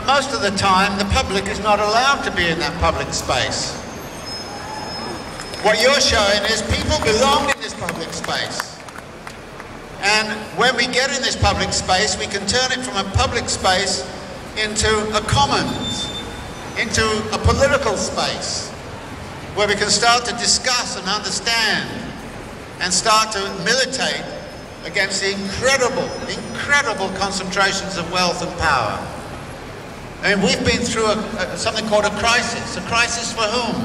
But most of the time, the public is not allowed to be in that public space. What you're showing is people belong in this public space. And when we get in this public space, we can turn it from a public space into a commons, into a political space, where we can start to discuss and understand and start to militate against the incredible concentrations of wealth and power. I mean, we've been through something called a crisis. A crisis for whom?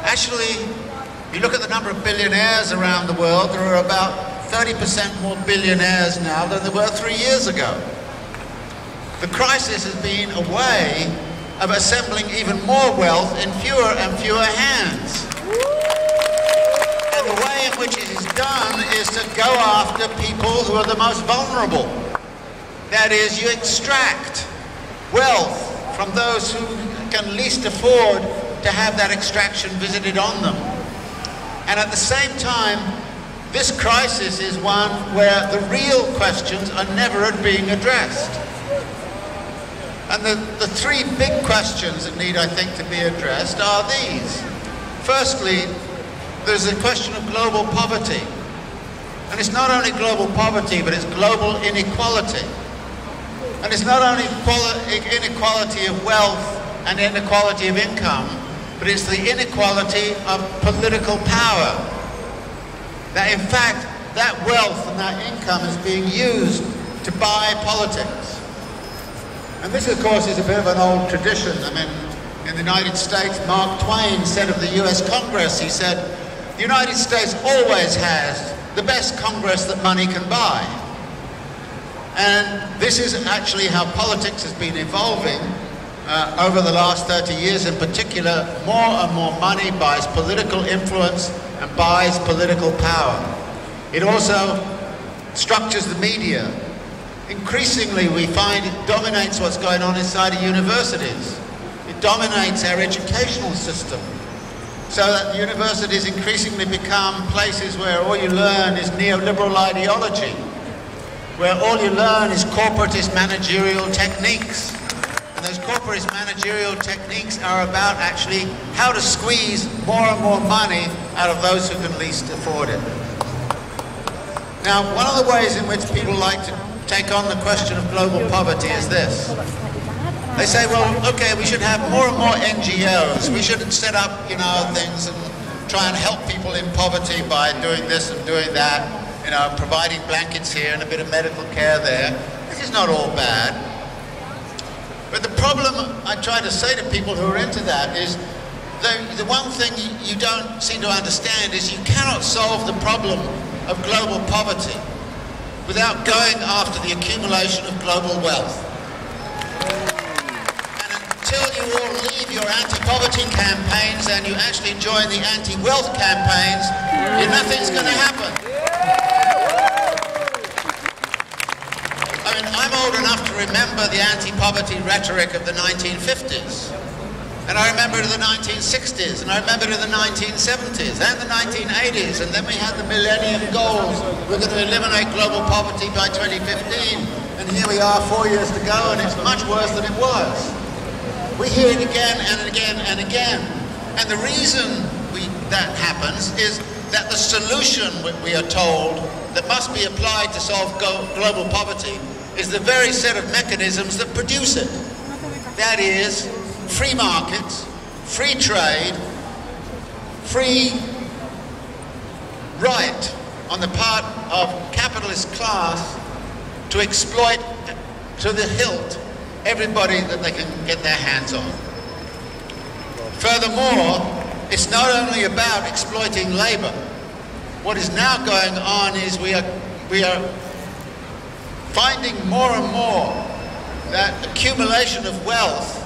Actually, if you look at the number of billionaires around the world, there are about 30% more billionaires now than there were 3 years ago. The crisis has been a way of assembling even more wealth in fewer and fewer hands. And the way in which it is done is to go after people who are the most vulnerable. That is, you extract wealth from those who can least afford to have that extraction visited on them. And at the same time, this crisis is one where the real questions are never being addressed. And the three big questions that need, I think, to be addressed are these. Firstly, there's a question of global poverty. And it's not only global poverty, but it's global inequality. And it's not only inequality of wealth and inequality of income, but it's the inequality of political power. That in fact, that wealth and that income is being used to buy politics. And this, of course, is a bit of an old tradition. I mean, in the United States, Mark Twain said of the US Congress, he said, the United States always has the best Congress that money can buy. And this is actually how politics has been evolving over the last 30 years. In particular, more and more money buys political influence and buys political power. It also structures the media. Increasingly, we find it dominates what's going on inside of universities. It dominates our educational system. So that the universities increasingly become places where all you learn is neoliberal ideology, where all you learn is corporatist managerial techniques. And those corporatist managerial techniques are about actually how to squeeze more and more money out of those who can least afford it. Now, one of the ways in which people like to take on the question of global poverty is this. They say, well, okay, we should have more and more NGOs. We should set up, things and try and help people in poverty by doing this and doing that, providing blankets here and a bit of medical care there. This is not all bad. But the problem I try to say to people who are into that is the one thing you don't seem to understand is you cannot solve the problem of global poverty without going after the accumulation of global wealth. And until you all leave your anti-poverty campaigns and you actually join the anti-wealth campaigns, nothing's going to happen. I mean, I'm old enough to remember the anti-poverty rhetoric of the 1950s. And I remember it in the 1960s, and I remember it in the 1970s, and the 1980s, and then we had the Millennium Goals. We're going to eliminate global poverty by 2015, and here we are 4 years to go, and it's much worse than it was. We hear it again and again and again. And the reason that happens is that the solution, we are told, that must be applied to solve global poverty is the very set of mechanisms that produce it. That is, free markets, free trade, free right on the part of capitalist class to exploit to the hilt everybody that they can get their hands on. Furthermore, it's not only about exploiting labor. What is now going on is we are finding more and more that accumulation of wealth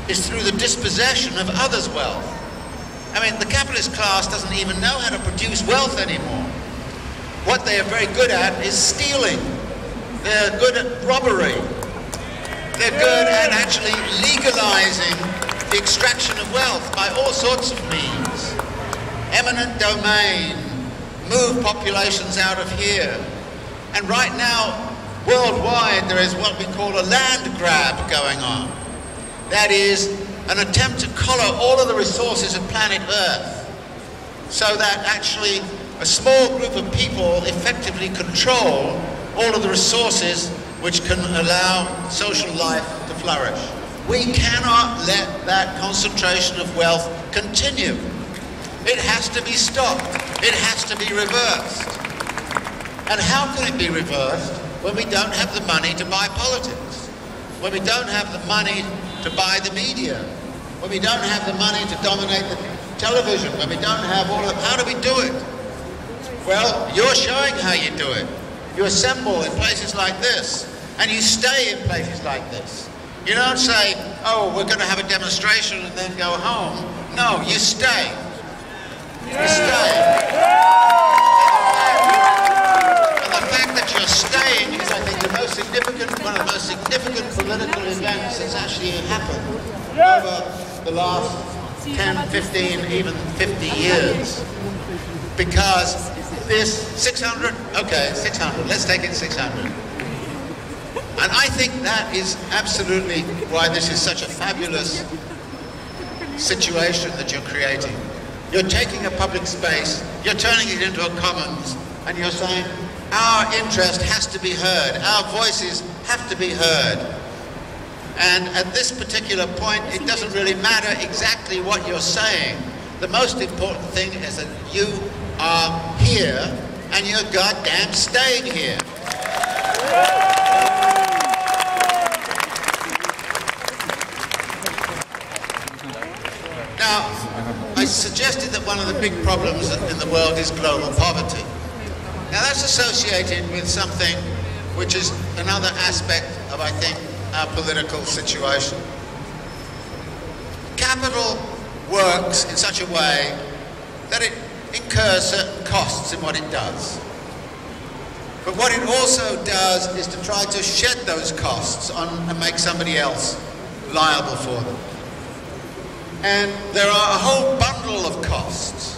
is through the dispossession of others' wealth. I mean, the capitalist class doesn't even know how to produce wealth anymore. What they are very good at is stealing. They're good at robbery. They're good at actually legalizing the extraction of wealth by all sorts of means. Eminent domain, move populations out of here. And right now, Worldwide, there is what we call a land grab going on. That is an attempt to collar all of the resources of planet Earth so that actually a small group of people effectively control all of the resources which can allow social life to flourish. We cannot let that concentration of wealth continue. It has to be stopped. It has to be reversed. And how can it be reversed when we don't have the money to buy politics? When we don't have the money to buy the media? When we don't have the money to dominate the television? When we don't have all of it? How do we do it? Well, you're showing how you do it. You assemble in places like this, and you stay in places like this. You don't say, oh, we're going to have a demonstration and then go home. No, you stay. You stay. And the fact that you're staying is, I think, one of the most significant political events that's actually happened over the last 10, 15, even 50 years. Because this 600, okay, 600, let's take it 600. And I think that is absolutely why this is such a fabulous situation that you're creating. You're taking a public space, you're turning it into a commons, and you're saying, our interest has to be heard, our voices have to be heard. And at this particular point, it doesn't really matter exactly what you're saying. The most important thing is that you are here, and you're goddamn staying here. Now, I suggested that one of the big problems in the world is global poverty. Now, that's associated with something which is another aspect of, I think, our political situation. Capital works in such a way that it incurs certain costs in what it does. But what it also does is to try to shed those costs on and make somebody else liable for them. And there are a whole bundle of costs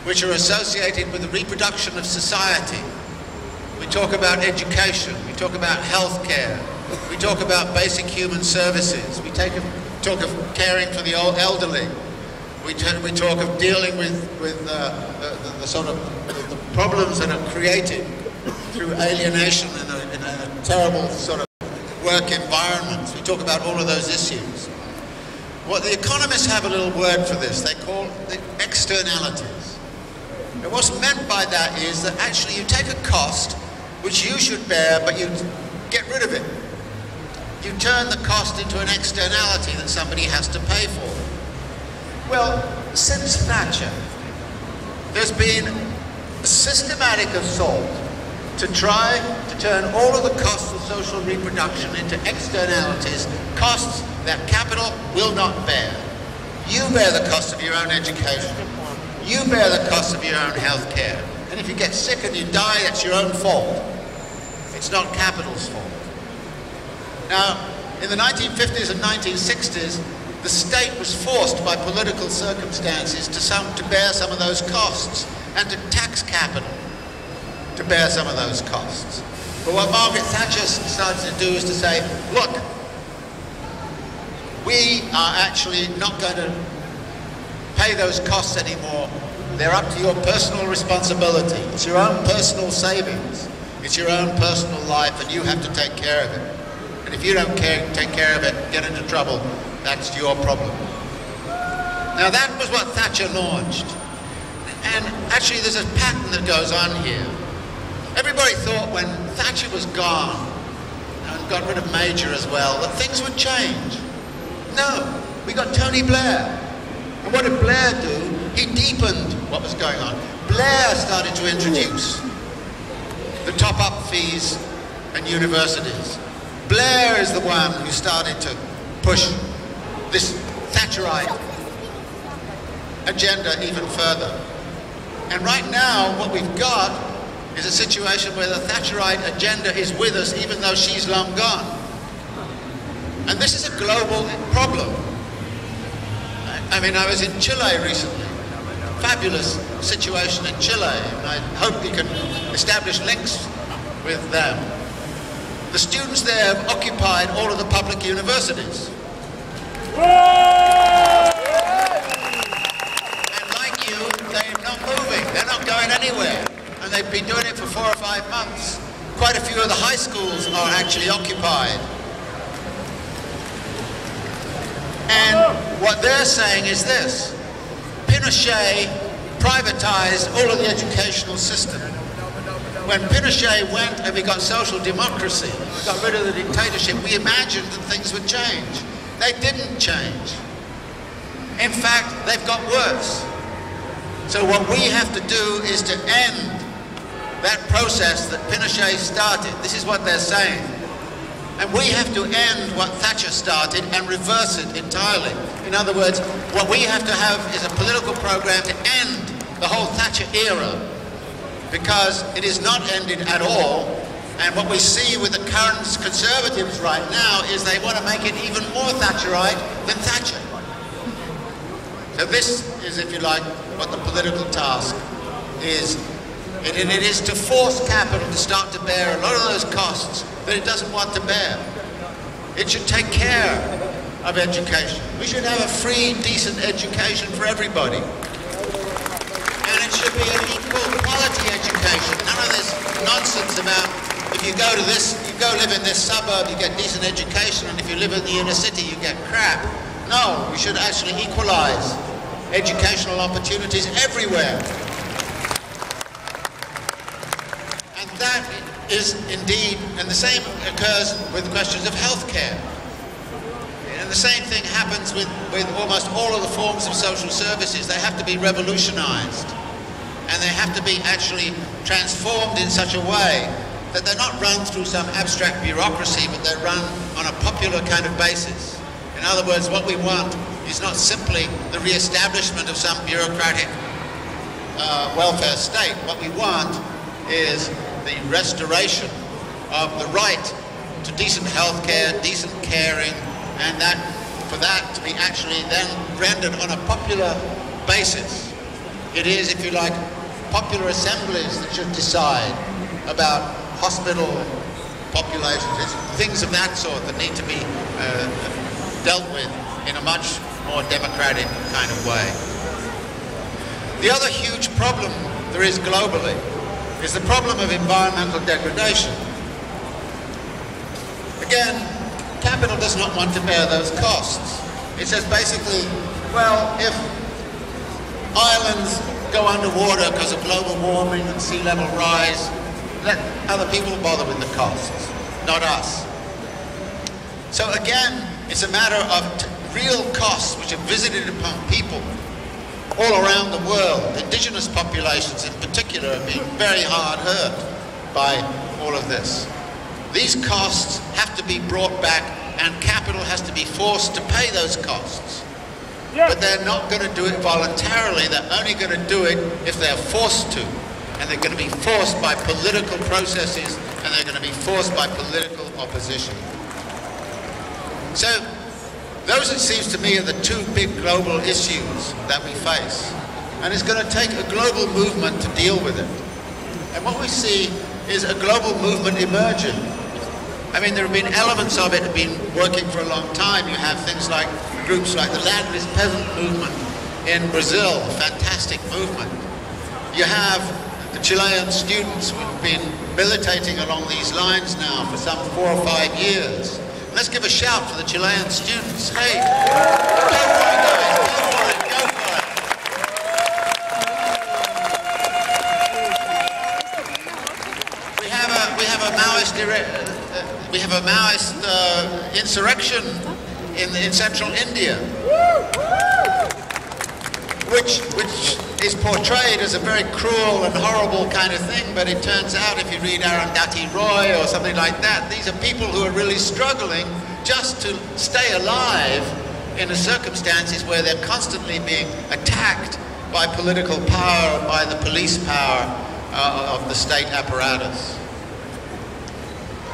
which are associated with the reproduction of society. We talk about education, we talk about health care, we talk about basic human services, we talk of caring for the elderly, we talk of dealing with the sort of the problems that are created through alienation in a terrible sort of work environment. We talk about all of those issues. What the economists have a little word for this, they call it externalities. And what's meant by that is that actually you take a cost which you should bear, but you get rid of it. You turn the cost into an externality that somebody has to pay for. Well, since Thatcher, there's been a systematic assault to try to turn all of the costs of social reproduction into externalities, costs that capital will not bear. You bear the cost of your own education. You bear the cost of your own health care. And if you get sick and you die, that's your own fault. It's not capital's fault. Now, in the 1950s and 1960s, the state was forced by political circumstances to bear some of those costs and to tax capital to bear some of those costs. But what Margaret Thatcher started to do is to say, look, we are actually not going to pay those costs anymore. They're up to your personal responsibility. It's your own personal savings. It's your own personal life, and you have to take care of it. And if you don't take care of it, get into trouble, that's your problem. Now that was what Thatcher launched. And actually there's a pattern that goes on here. Everybody thought when Thatcher was gone, and got rid of Major as well, that things would change. No, we got Tony Blair. And what did Blair do? He deepened what was going on. Blair started to introduce the top-up fees and universities. Blair is the one who started to push this Thatcherite agenda even further. And right now, what we've got is a situation where the Thatcherite agenda is with us even though she's long gone. And this is a global problem. I mean, I was in Chile recently. Fabulous situation in Chile. And I hope we can establish links with them. The students there have occupied all of the public universities. And like you, they're not moving, they're not going anywhere. And they've been doing it for 4 or 5 months. Quite a few of the high schools are actually occupied. And what they're saying is this: Pinochet privatized all of the educational system. When Pinochet went and we got social democracy, we got rid of the dictatorship, we imagined that things would change. They didn't change. In fact, they've got worse. So what we have to do is to end that process that Pinochet started. This is what they're saying. And we have to end what Thatcher started and reverse it entirely. In other words, what we have to have is a political program to end the whole Thatcher era, because it is not ended at all. And what we see with the current Conservatives right now is they want to make it even more Thatcherite than Thatcher. So this is, if you like, what the political task is. And it is to force capital to start to bear a lot of those costs that it doesn't want to bear. It should take care of education. We should have a free, decent education for everybody. And it should be an equal quality education. None of this nonsense about if you go to this, you go live in this suburb, you get decent education, and if you live in the inner city, you get crap. No, we should actually equalize educational opportunities everywhere. And that is indeed, and the same occurs with questions of healthcare. And the same thing happens with almost all of the forms of social services. They have to be revolutionized. And they have to be actually transformed in such a way that they're not run through some abstract bureaucracy, but they're run on a popular kind of basis. In other words, what we want is not simply the re-establishment of some bureaucratic welfare state. What we want is the restoration of the right to decent health care, decent caring, and that for that to be actually then rendered on a popular basis. It is, if you like, popular assemblies that should decide about hospital populations. It's things of that sort that need to be dealt with in a much more democratic kind of way. The other huge problem there is globally is the problem of environmental degradation. Again, capital does not want to bear those costs. It says basically, well, if islands go underwater because of global warming and sea level rise, let other people bother with the costs, not us. So again, it's a matter of real costs which are visited upon people all around the world. Indigenous populations in particular are being very hard hurt by all of this. These costs have to be brought back, and capital has to be forced to pay those costs. Yes. But they're not going to do it voluntarily. They're only going to do it if they're forced to. And they're going to be forced by political processes, and they're going to be forced by political opposition. So those, it seems to me, are the two big global issues that we face. And it's going to take a global movement to deal with it. And what we see is a global movement emerging. I mean, there have been elements of it that have been working for a long time. You have things like groups like the landless peasant movement in Brazil, a fantastic movement. You have the Chilean students who have been militating along these lines now for some 4 or 5 years. Let's give a shout for the Chilean students. Hey, go for it, guys. Go for it, go for it. We have a Maoist insurrection in central India, which is portrayed as a very cruel and horrible kind of thing, but it turns out, if you read Arundhati Roy or something like that, these are people who are really struggling just to stay alive in the circumstances where they're constantly being attacked by political power, by the police power of the state apparatus.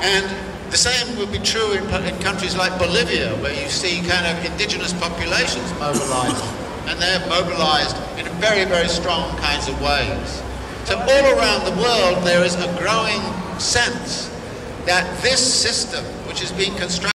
And the same will be true in countries like Bolivia, where you see kind of indigenous populations mobilizing. And they're mobilized in very, very strong kinds of ways. So all around the world there is a growing sense that this system, which is being constructed